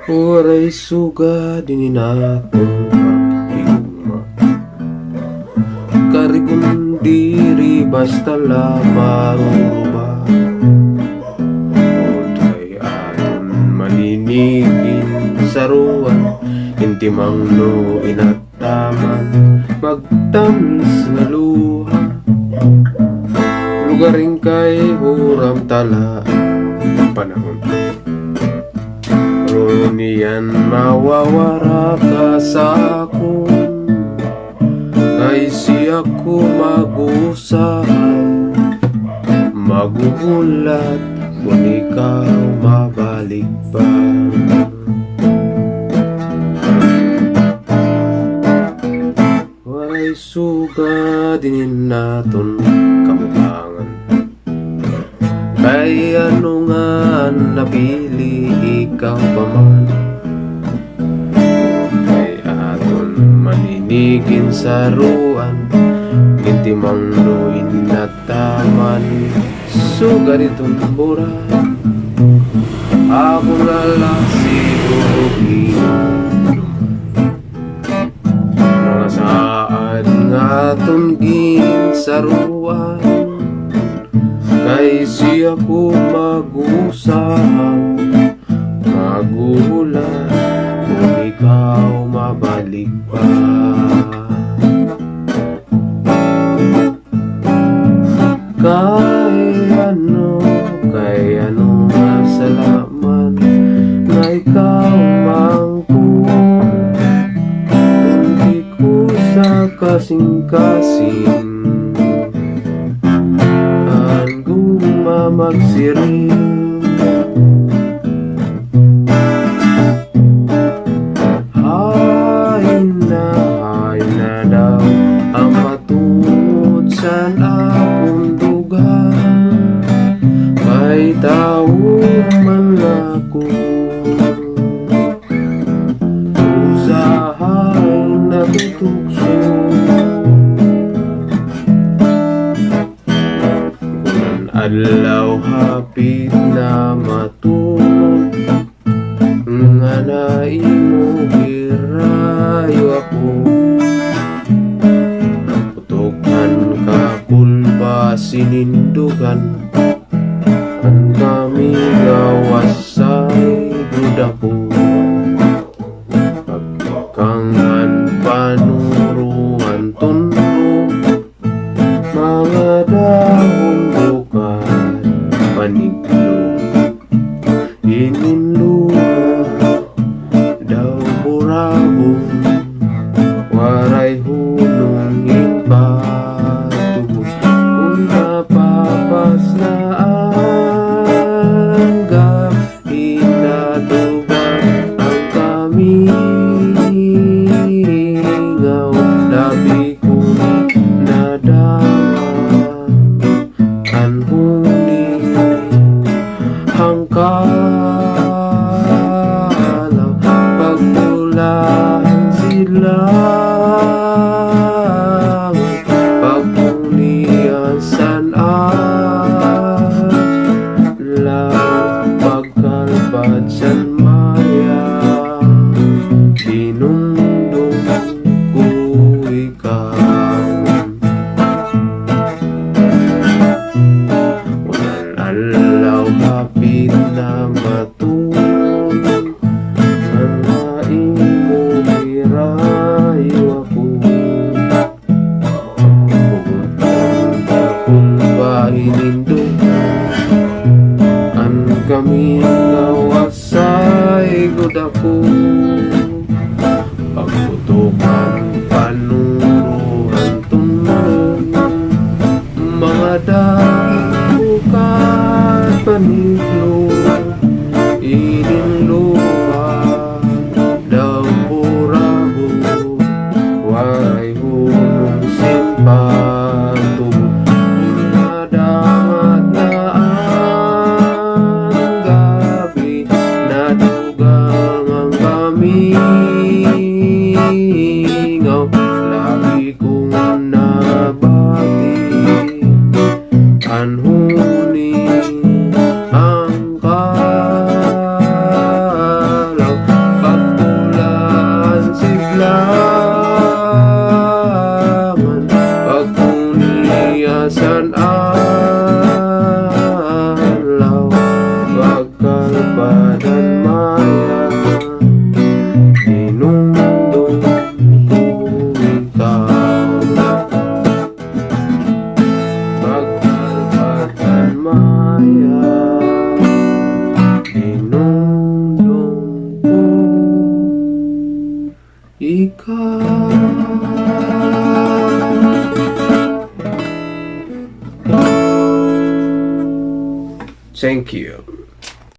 Waray suga din natin pagigma Karikong diri basta lamaruba Oday aton maninigin saruan Inti mangno inataman Magtamis nga luha Lugaring kay huram tala Panahon Runian mawawara ka sa akon Ay siya ko magusahan Magugulat kung ikaw mabalik pa Waray suga din naton kamutangan Kay ano nga napili ikaw pa man Kay aton maninigin sa ruan Kinti mangluin na taman Suga ditong bura Ako na lang siguro Mga saan nga tunggin sa ruan Kay siya ko magusahan Magulat kung ikaw mabalik pa Kay ano nga salaman Na ikaw mangkong Hindi ko sa kasing-kasing Magsiring Hay na daw Ang patungod sa akong dugan Kay tao man ako Usahay na tutukso Adlaw hapit na matulog Nga naimo girayo ako Putukan ka kulba sinindugan Ang kami gawas ay duda ko Pagkangan panuruan tundo Mga dahon paniglo ininluha daw burabong waray hunong impatubos kung napapas na ang gabi natugan ang kamingaw labi kong nadaman anhuni hangkalaw pagpulaan sila pagpunian sanalaw pagkalpad san maya dinundong ko ikaw Alaw kapit na matulog Ang naimo girayo ako Pagutang kapul ba hinindugan Ang kami ngawasay gud ako Pagputukan panuruhan tunong Mga bukan paniglo ininluha daw burabo waray hunong simpatog nadamat na ang gabi nadugang ang kamingaw lagi kong nabati anhuni ang Thank you.